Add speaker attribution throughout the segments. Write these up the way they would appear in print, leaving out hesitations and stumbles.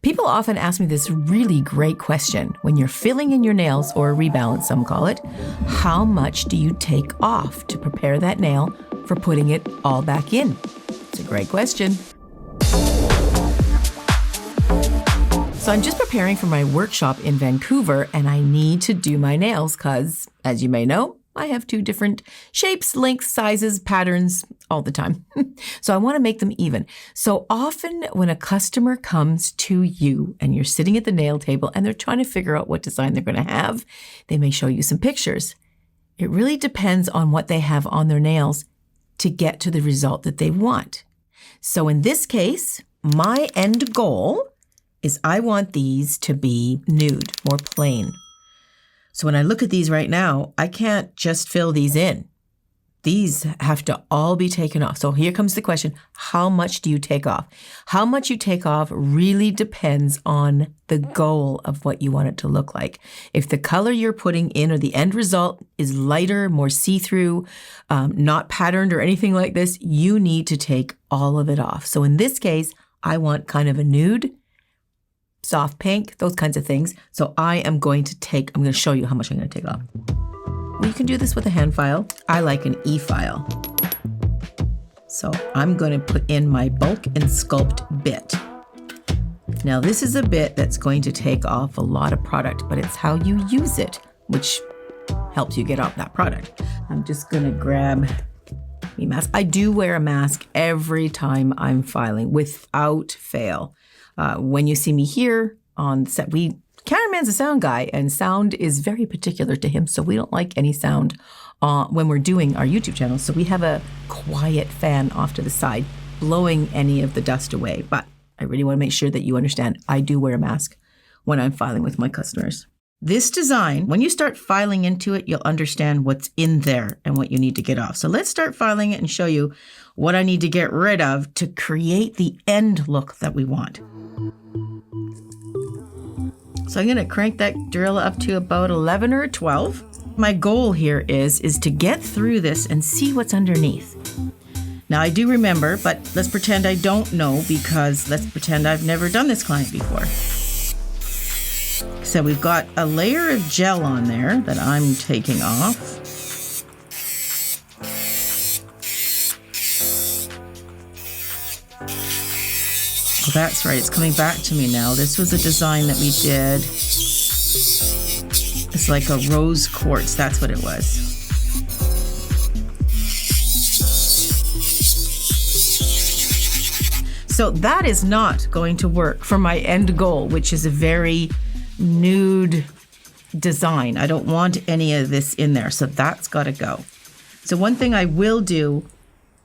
Speaker 1: People often ask me this really great question. When you're filling in your nails, or rebalance, some call it, how much do you take off to prepare that nail for putting it all back in? It's a great question. So I'm just preparing for my workshop in Vancouver, and I need to do my nails because, as you may know, I have 2 different shapes, lengths, sizes, patterns all the time. So I want to make them even. So often when a customer comes to you and you're sitting at the nail table and they're trying to figure out what design they're going to have, they may show you some pictures. It really depends on what they have on their nails to get to the result that they want. So in this case, my end goal is I want these to be nude, more plain. So when I look at these right now, I can't just fill these in. These have to all be taken off. So here comes the question, how much do you take off? How much you take off really depends on the goal of what you want it to look like. If the color you're putting in or the end result is lighter, more see-through, not patterned or anything like this, you need to take all of it off. So in this case, I want kind of a nude, soft pink, those kinds of things. So I'm going to show you how much I'm going to take off. Well, you can do this with a hand file. I like an e-file. So I'm going to put in my bulk and sculpt bit. Now this is a bit that's going to take off a lot of product, but it's how you use it, which helps you get off that product. I'm just going to grab my mask. I do wear a mask every time I'm filing without fail. When you see me here on set, Cameraman's a sound guy, and sound is very particular to him, so we don't like any sound when we're doing our YouTube channel. So we have a quiet fan off to the side, blowing any of the dust away. But I really want to make sure that you understand I do wear a mask when I'm filing with my customers. This design, when you start filing into it, you'll understand what's in there and what you need to get off. So let's start filing it and show you what I need to get rid of to create the end look that we want. So I'm going to crank that drill up to about 11 or 12. My goal here is to get through this and see what's underneath. Now I do remember, but let's pretend I don't know, because let's pretend I've never done this client before. So we've got a layer of gel on there that I'm taking off. Oh, that's right, it's coming back to me now. This was a design that we did. It's like a rose quartz, that's what it was. So that is not going to work for my end goal, which is a very nude design. I don't want any of this in there, so that's got to go. So one thing I will do,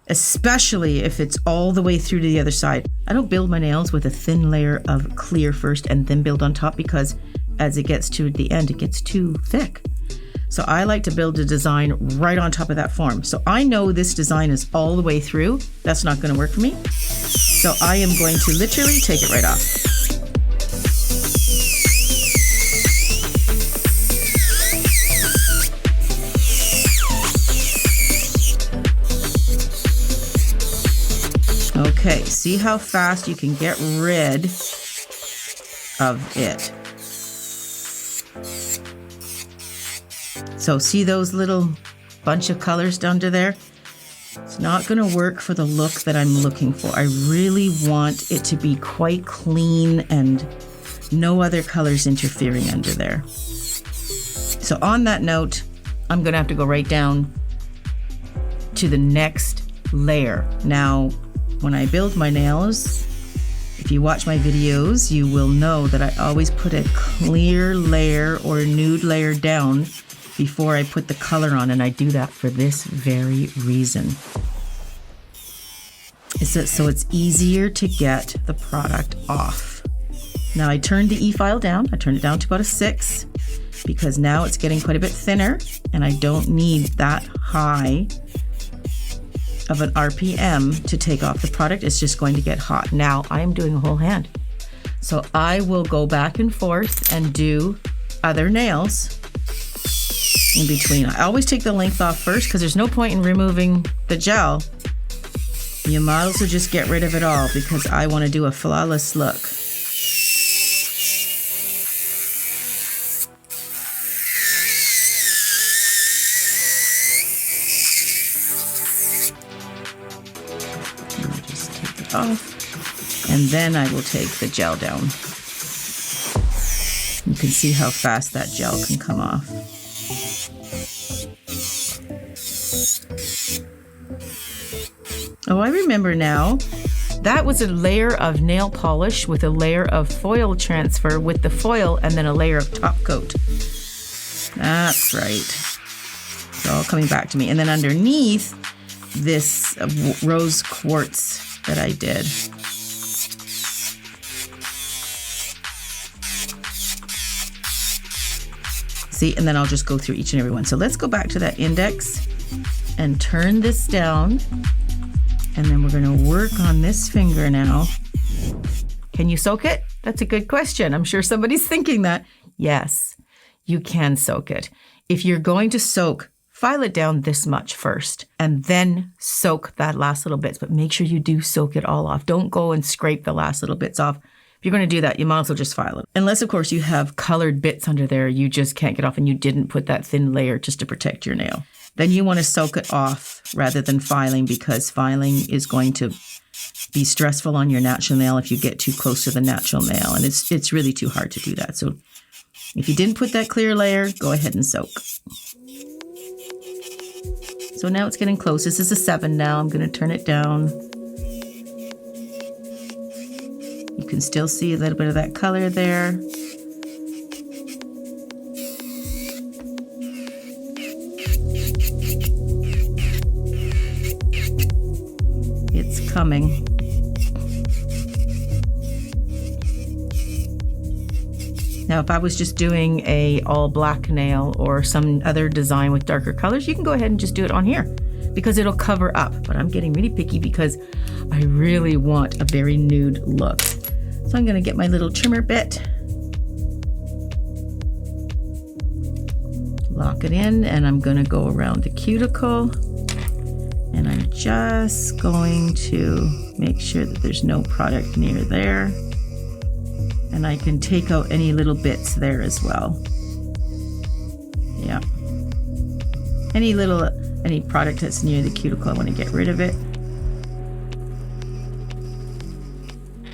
Speaker 1: especially if it's all the way through to the other side, I don't build my nails with a thin layer of clear first and then build on top, because as it gets to the end, it gets too thick. So I like to build a design right on top of that form. So I know this design is all the way through. That's not going to work for me. So I am going to literally take it right off. Okay, see how fast you can get rid of it. So see those little bunch of colors under there? It's not going to work for the look that I'm looking for. I really want it to be quite clean and no other colors interfering under there. So on that note, I'm going to have to go right down to the next layer. Now, when I build my nails, if you watch my videos, you will know that I always put a clear layer or a nude layer down before I put the color on, and I do that for this very reason. So it's easier to get the product off. Now I turned the E-file down. I turned it down to about a 6 because now it's getting quite a bit thinner and I don't need that high of an RPM to take off the product. It's just going to get hot. Now I am doing a whole hand. So I will go back and forth and do other nails in between. I always take the length off first because there's no point in removing the gel. You might as well just get rid of it all because I want to do a flawless look. off. And then I will take the gel down. You can see how fast that gel can come off. Oh, I remember now. That was a layer of nail polish with a layer of foil transfer with the foil and then a layer of top coat. That's right. It's all coming back to me. And then underneath, this rose quartz that I did. See, and then I'll just go through each and every one. So let's go back to that index and turn this down. And then we're going to work on this finger now. Can you soak it? That's a good question. I'm sure somebody's thinking that. Yes, you can soak it. If you're going to soak, file it down this much first and then soak that last little bits, but make sure you do soak it all off. Don't go and scrape the last little bits off. If you're going to do that, you might as well just file it. Unless, of course, you have colored bits under there you just can't get off and you didn't put that thin layer just to protect your nail. Then you want to soak it off rather than filing, because filing is going to be stressful on your natural nail if you get too close to the natural nail. And it's really too hard to do that. So if you didn't put that clear layer, go ahead and soak. So now it's getting close. This is a 7 now. I'm going to turn it down. You can still see a little bit of that color there. It's coming. Now, if I was just doing a all black nail or some other design with darker colors, you can go ahead and just do it on here because it'll cover up. But I'm getting really picky because I really want a very nude look. So I'm going to get my little trimmer bit, lock it in, and I'm going to go around the cuticle. And I'm just going to make sure that there's no product near there. And I can take out any little bits there as well. Yeah. Any product that's near the cuticle, I want to get rid of it.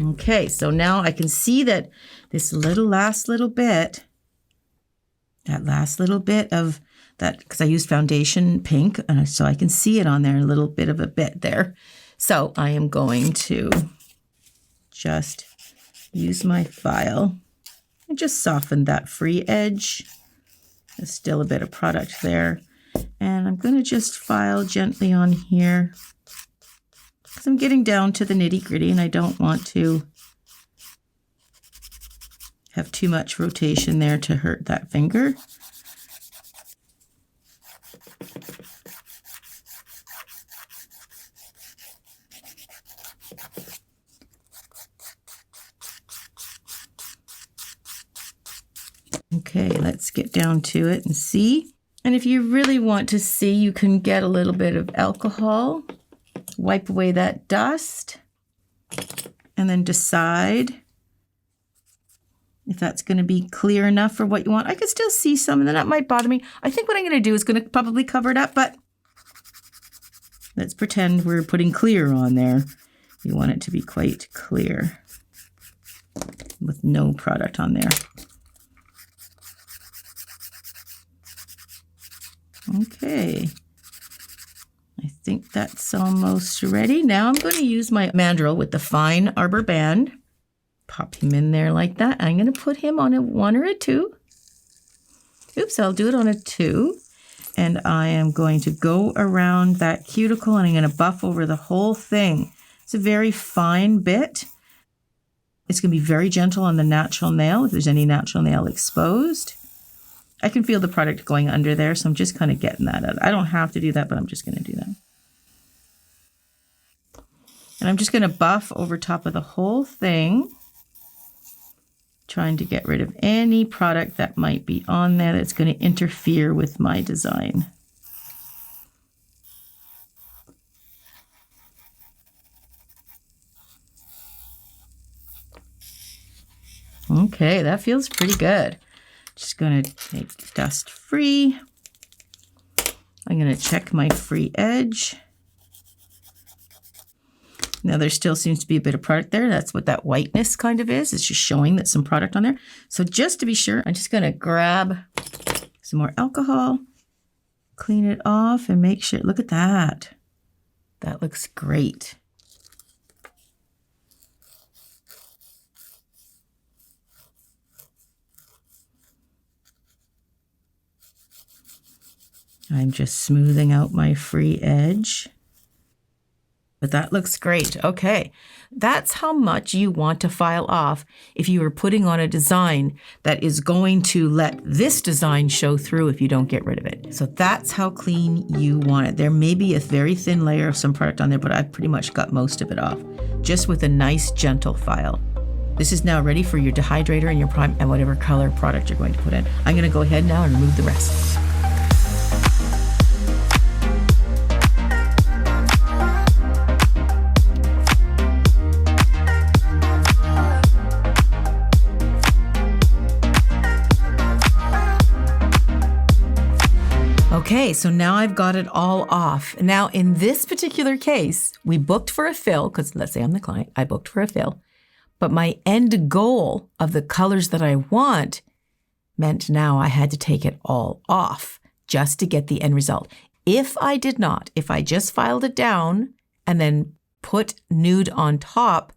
Speaker 1: Okay, so now I can see that this last little bit, that last little bit of that, because I used foundation pink, and so I can see it on there, a little bit of a bit there. So I am going to just use my file and just soften that free edge. There's still a bit of product there. And I'm going to just file gently on here because I'm getting down to the nitty-gritty and I don't want to have too much rotation there to hurt that finger. Okay, let's get down to it and see. And if you really want to see, you can get a little bit of alcohol, wipe away that dust, and then decide if that's going to be clear enough for what you want. I could still see some, and then that might bother me. I think what I'm going to do is going to probably cover it up, but let's pretend we're putting clear on there. You want it to be quite clear with no product on there. Okay, I think that's almost ready. Now I'm going to use my mandrel with the fine arbor band. Pop him in there like that. I'm going to put him on a 1 or a 2. Oops, I'll do it on a 2. And I am going to go around that cuticle and I'm going to buff over the whole thing. It's a very fine bit. It's going to be very gentle on the natural nail if there's any natural nail exposed. I can feel the product going under there, so I'm just kind of getting that out. I don't have to do that, but I'm just going to do that. And I'm just going to buff over top of the whole thing, trying to get rid of any product that might be on there that's going to interfere with my design. Okay, that feels pretty good. Just going to take dust free. I'm going to check my free edge. Now there still seems to be a bit of product there. That's what that whiteness kind of is. It's just showing that some product on there. So just to be sure, I'm just gonna grab some more alcohol, clean it off and make sure, look at that. That looks great. I'm just smoothing out my free edge. But that looks great. Okay, that's how much you want to file off if you are putting on a design that is going to let this design show through if you don't get rid of it. So that's how clean you want it. There may be a very thin layer of some product on there, but I've pretty much got most of it off, just with a nice gentle file. This is now ready for your dehydrator and your prime and whatever color product you're going to put in. I'm gonna go ahead now and remove the rest. Okay, so now I've got it all off. Now in this particular case, we booked for a fill, because let's say I'm the client, I booked for a fill, but my end goal of the colors that I want meant now I had to take it all off just to get the end result. If I did not, if I just filed it down and then put nude on top,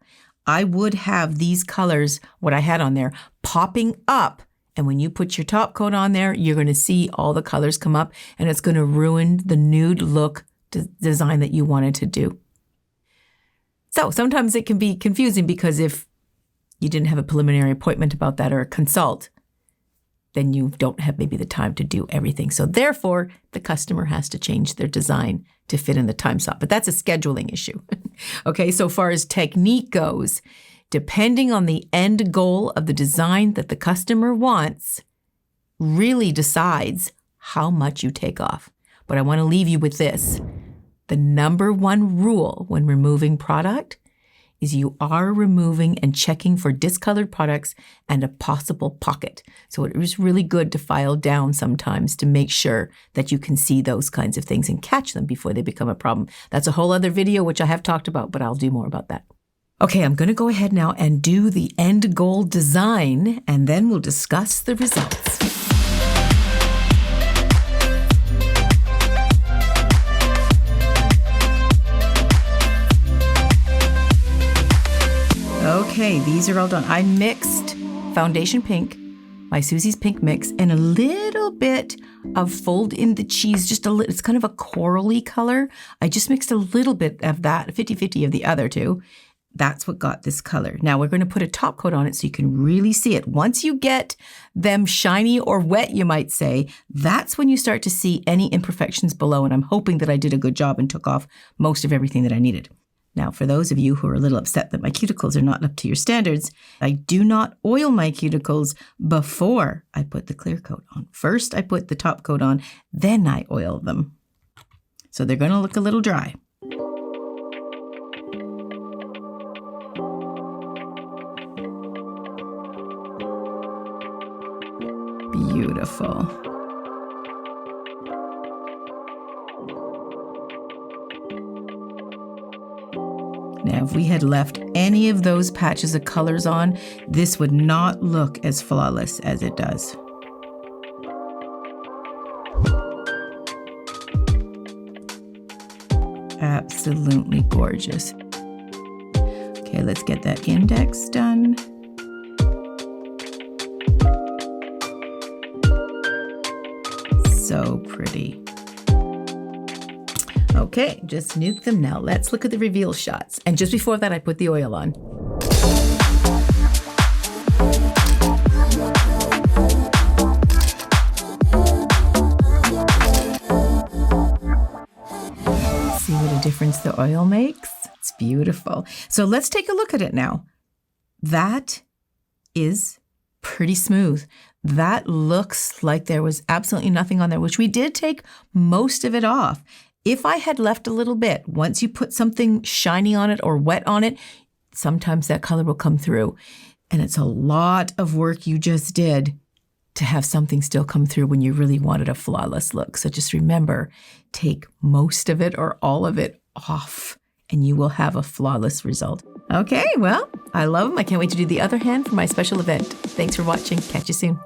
Speaker 1: I would have these colors, what I had on there, popping up. And when you put your top coat on there, you're going to see all the colors come up and it's going to ruin the nude look design that you wanted to do. So sometimes it can be confusing because if you didn't have a preliminary appointment about that or a consult, then you don't have maybe the time to do everything. So therefore, the customer has to change their design to fit in the time slot. But that's a scheduling issue. Okay, so far as technique goes, depending on the end goal of the design that the customer wants, really decides how much you take off. But I want to leave you with this. The number one rule when removing product is you are removing and checking for discolored products and a possible pocket. So it is really good to file down sometimes to make sure that you can see those kinds of things and catch them before they become a problem. That's a whole other video, which I have talked about, but I'll do more about that. Okay, I'm going to go ahead now and do the end goal design, and then we'll discuss the results. Okay, these are all done. I mixed foundation pink, my Susie's pink mix, and a little bit of fold in the cheese, just a little, it's kind of a corally color. I just mixed a little bit of that, 50-50 of the other two. That's what got this color. Now we're going to put a top coat on it so you can really see it. Once you get them shiny or wet, you might say, that's when you start to see any imperfections below. And I'm hoping that I did a good job and took off most of everything that I needed. Now, for those of you who are a little upset that my cuticles are not up to your standards, I do not oil my cuticles before I put the clear coat on. First, I put the top coat on, then I oil them. So they're going to look a little dry. Beautiful. Now, if we had left any of those patches of colors on, this would not look as flawless as it does. Absolutely gorgeous. Okay, let's get that index done. So pretty. Okay, just nuke them now. Let's look at the reveal shots. And just before that, I put the oil on. See what a difference the oil makes? It's beautiful. So let's take a look at it now. That is pretty smooth. That looks like there was absolutely nothing on there, which we did take most of it off. If I had left a little bit, once you put something shiny on it or wet on it, sometimes that color will come through. And it's a lot of work you just did to have something still come through when you really wanted a flawless look. So just remember, take most of it or all of it off and you will have a flawless result. Okay, well, I love them. I can't wait to do the other hand for my special event. Thanks for watching. Catch you soon.